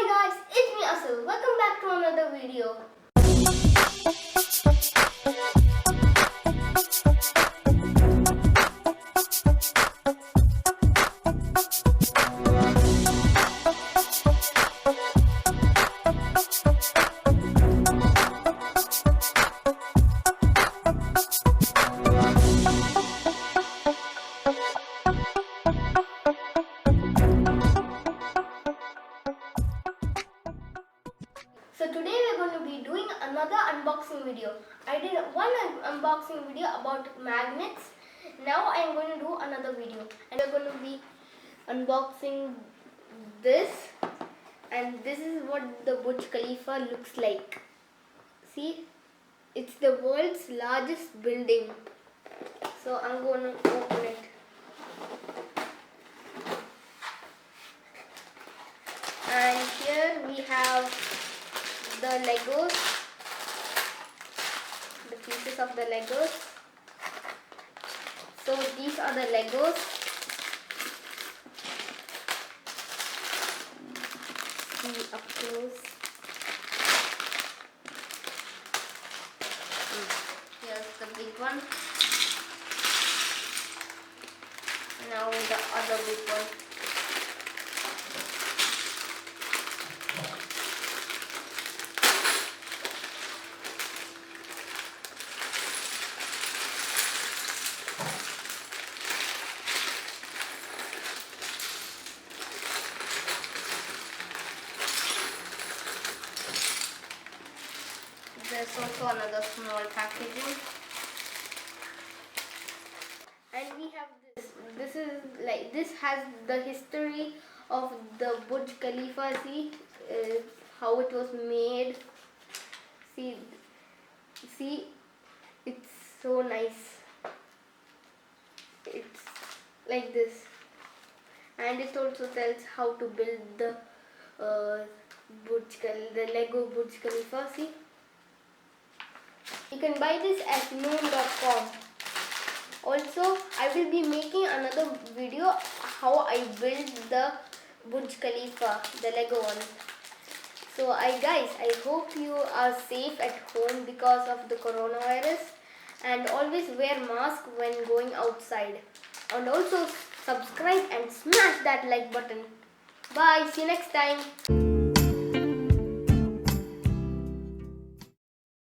Hi guys, it's me Asil. Welcome back to another video. So today we're going to be doing another unboxing video. I did one unboxing video about magnets. Now I'm going to do another video. And we're going to be unboxing this. And this is what the BurjKhalifa looks like. See? It's the world's largest building. So I'm going to open it. And here we have the Legos, the pieces of the Legos. So these are the Legos. See up close. Here's the big one. Now the other big one. There's also another small packaging, and we have this. This is like, this has the history of the Burj Khalifa. See how it was made. See, it's so nice. It's like this, and it also tells how to build the the Lego Burj Khalifa. See. You can buy this at noon.com. Also, I will be making another video how I built the Burj Khalifa, the Lego one. So guys, I hope you are safe at home because of the coronavirus, and always wear mask when going outside. And also subscribe and smash that like button. Bye, see you next time.